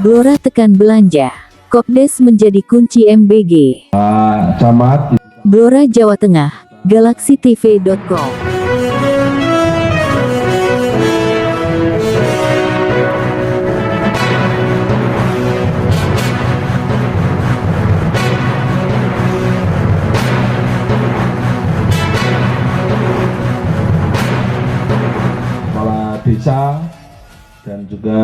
Blora tekan belanja. Kopdes menjadi kunci MBG. Camat Blora Jawa Tengah, galaxytv.com. kepala desa dan juga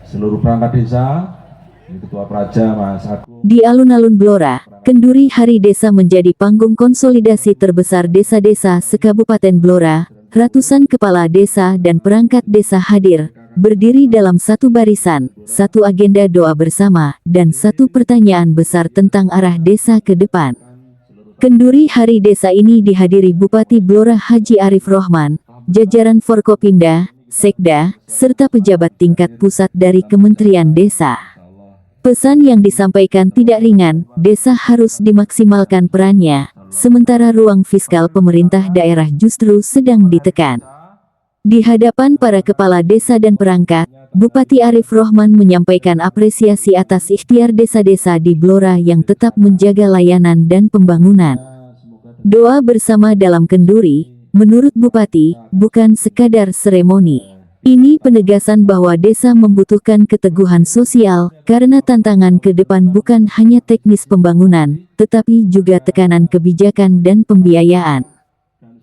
seluruh perangkat desa, Ketua Praja Mas Agung. Di alun-alun Blora, Kenduri Hari Desa menjadi panggung konsolidasi terbesar desa-desa se-Kabupaten Blora. Ratusan kepala desa dan perangkat desa hadir, berdiri dalam satu barisan, satu agenda doa bersama, dan satu pertanyaan besar tentang arah desa ke depan. Kenduri Hari Desa ini dihadiri Bupati Blora Haji Arif Rohman, jajaran Forkopimda, Sekda, serta pejabat tingkat pusat dari Kementerian Desa. Pesan yang disampaikan tidak ringan, desa harus dimaksimalkan perannya, sementara ruang fiskal pemerintah daerah justru sedang ditekan. Di hadapan para kepala desa dan perangkat, Bupati Arif Rohman menyampaikan apresiasi atas ikhtiar desa-desa di Blora yang tetap menjaga layanan dan pembangunan. Doa bersama dalam Kenduri, menurut Bupati, bukan sekadar seremoni. Ini penegasan bahwa desa membutuhkan keteguhan sosial, karena tantangan ke depan bukan hanya teknis pembangunan, tetapi juga tekanan kebijakan dan pembiayaan.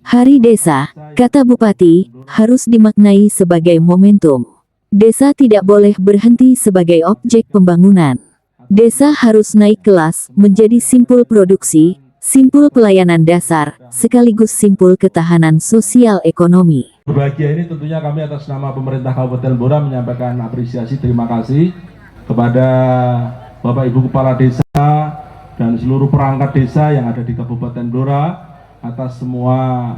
Hari Desa, kata Bupati, harus dimaknai sebagai momentum. Desa tidak boleh berhenti sebagai objek pembangunan. Desa harus naik kelas, menjadi simpul produksi, simpul pelayanan dasar, sekaligus simpul ketahanan sosial ekonomi. Berbahagia ini tentunya kami atas nama pemerintah Kabupaten Blora menyampaikan apresiasi terima kasih kepada Bapak Ibu Kepala Desa dan seluruh perangkat desa yang ada di Kabupaten Blora atas semua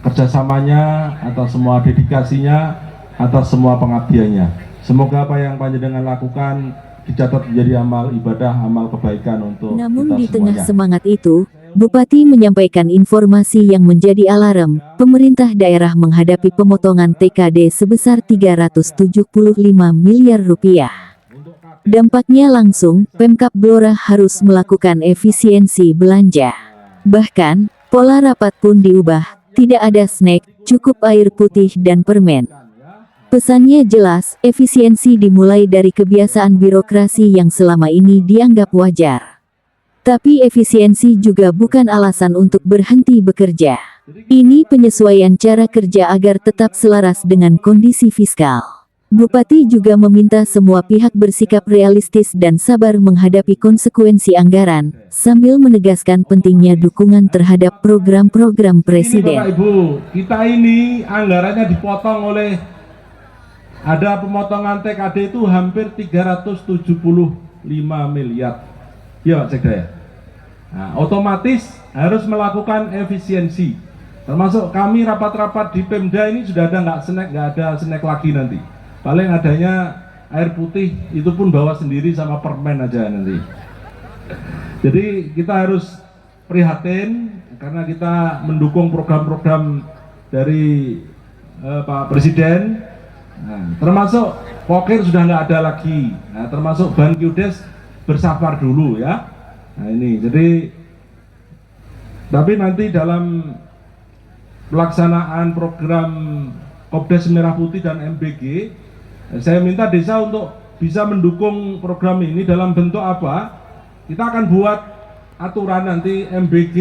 kerjasamanya, atas semua dedikasinya, atas semua pengabdiannya. Semoga apa yang panjenengan lakukan dicatat menjadi amal ibadah, amal kebaikan untuk Namun kita di tengah semuanya. semangat itu, Bupati menyampaikan informasi yang menjadi alarm, pemerintah daerah menghadapi pemotongan TKD sebesar 375 miliar rupiah. Dampaknya langsung, Pemkab Blora harus melakukan efisiensi belanja. Bahkan, pola rapat pun diubah, tidak ada snack, cukup air putih dan permen. Pesannya jelas, efisiensi dimulai dari kebiasaan birokrasi yang selama ini dianggap wajar. Tapi efisiensi juga bukan alasan untuk berhenti bekerja. Ini penyesuaian cara kerja agar tetap selaras dengan kondisi fiskal. Bupati juga meminta semua pihak bersikap realistis dan sabar menghadapi konsekuensi anggaran, sambil menegaskan pentingnya dukungan terhadap program-program Ini Presiden. Bapak Ibu, kita ini anggarannya dipotong oleh ada pemotongan TKD itu hampir 375 miliar. Ya Pak Sekda ya. Nah, otomatis harus melakukan efisiensi. Termasuk kami rapat-rapat di Pemda ini sudah ada nggak ada snack lagi nanti. Paling adanya air putih, itu pun bawa sendiri sama permen aja nanti. Jadi kita harus prihatin karena kita mendukung program-program dari Pak Presiden. Nah, termasuk pokir sudah nggak ada lagi. Nah, termasuk Bankyudes bersabar dulu ya. Nah ini, jadi tapi nanti dalam pelaksanaan program Kopdes Merah Putih dan MBG, saya minta desa untuk bisa mendukung program ini dalam bentuk apa? Kita akan buat aturan nanti MBG,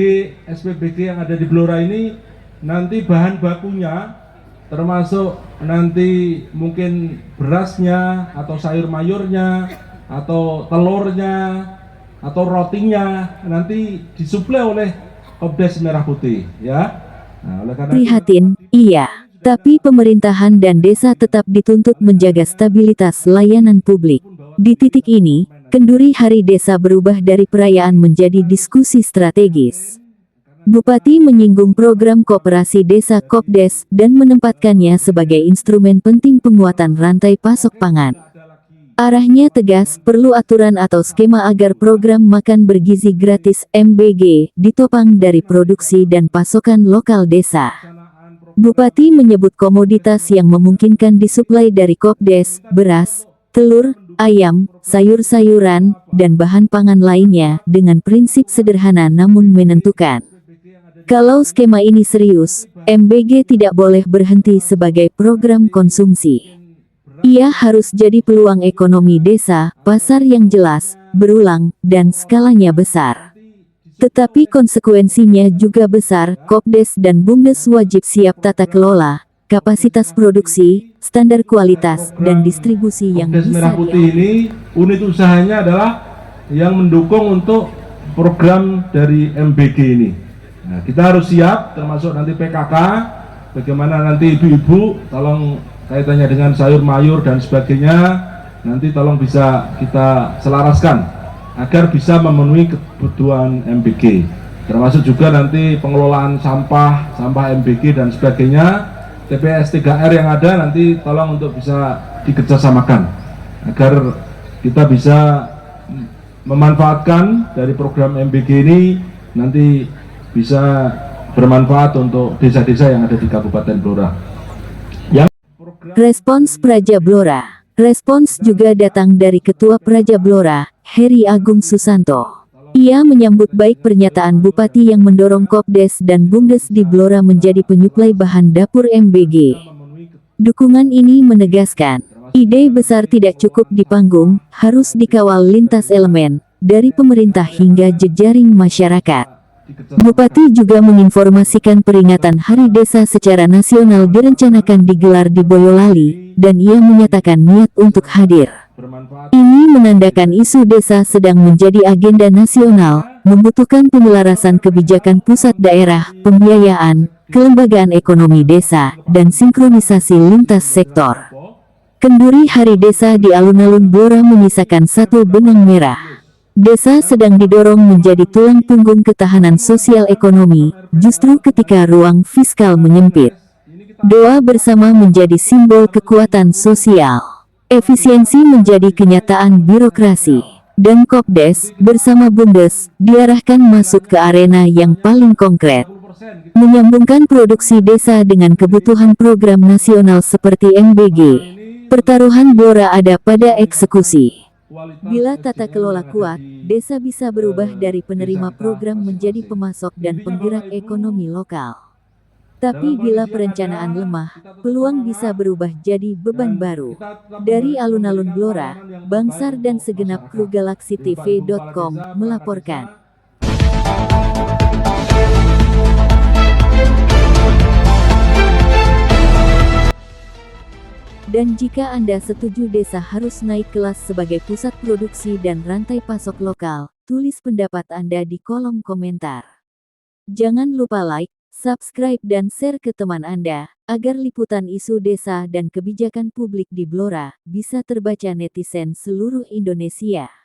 SPBG yang ada di Blora ini, nanti bahan bakunya, termasuk nanti mungkin berasnya, atau sayur mayurnya, atau telurnya, atau rotinya nanti disuplai oleh Kopdes Merah Putih ya. Nah, oleh karena Prihatin, iya. Tapi pemerintahan dan desa tetap dituntut menjaga stabilitas layanan publik. Di titik ini, Kenduri Hari Desa berubah dari perayaan menjadi diskusi strategis. Bupati menyinggung program Koperasi Desa Kopdes dan menempatkannya sebagai instrumen penting penguatan rantai pasok pangan. Arahnya tegas, perlu aturan atau skema agar program makan bergizi gratis MBG ditopang dari produksi dan pasokan lokal desa. Bupati menyebut komoditas yang memungkinkan disuplai dari Kopdes, beras, telur, ayam, sayur-sayuran, dan bahan pangan lainnya dengan prinsip sederhana namun menentukan. Kalau skema ini serius, MBG tidak boleh berhenti sebagai program konsumsi. Ia harus jadi peluang ekonomi desa, pasar yang jelas, berulang, dan skalanya besar. Tetapi konsekuensinya juga besar. Kopdes dan Bumdes wajib siap tata kelola, kapasitas produksi, standar kualitas, dan distribusi yang Kopdes bisa Merah Putih ini unit usahanya adalah yang mendukung untuk program dari MBG ini. Nah, kita harus siap, termasuk nanti PKK, bagaimana nanti ibu-ibu, tolong kaitannya dengan sayur mayur dan sebagainya, nanti tolong bisa kita selaraskan agar bisa memenuhi kebutuhan MBG, termasuk juga nanti pengelolaan sampah MBG dan sebagainya. TPS 3R yang ada nanti tolong untuk bisa dikerjasamakan agar kita bisa memanfaatkan dari program MBG ini, nanti bisa bermanfaat untuk desa-desa yang ada di Kabupaten Blora. Respons Praja Blora. Respons juga datang dari Ketua Praja Blora, Heri Agung Susanto. Ia menyambut baik pernyataan Bupati yang mendorong Kopdes dan Bumdes di Blora menjadi penyuplai bahan dapur MBG. Dukungan ini menegaskan, ide besar tidak cukup di panggung, harus dikawal lintas elemen, dari pemerintah hingga jejaring masyarakat. Bupati juga menginformasikan peringatan Hari Desa secara nasional direncanakan digelar di Boyolali, dan ia menyatakan niat untuk hadir. Ini menandakan isu desa sedang menjadi agenda nasional, membutuhkan penyelarasan kebijakan pusat daerah, pembiayaan, kelembagaan ekonomi desa, dan sinkronisasi lintas sektor. Kenduri Hari Desa di alun-alun Blora menyisakan satu benang merah. Desa sedang didorong menjadi tulang punggung ketahanan sosial ekonomi, justru ketika ruang fiskal menyempit. Doa bersama menjadi simbol kekuatan sosial. Efisiensi menjadi kenyataan birokrasi. Dan Kopdes, bersama Bumdes, diarahkan masuk ke arena yang paling konkret. Menyambungkan produksi desa dengan kebutuhan program nasional seperti MBG. Pertaruhan Blora ada pada eksekusi. Bila tata kelola kuat, desa bisa berubah dari penerima program menjadi pemasok dan penggerak ekonomi lokal. Tapi bila perencanaan lemah, peluang bisa berubah jadi beban baru. Dari alun-alun Blora, Bangsar dan segenap kru GalaksiTV.com melaporkan. Dan jika Anda setuju desa harus naik kelas sebagai pusat produksi dan rantai pasok lokal, tulis pendapat Anda di kolom komentar. Jangan lupa like, subscribe dan share ke teman Anda, agar liputan isu desa dan kebijakan publik di Blora bisa terbaca netizen seluruh Indonesia.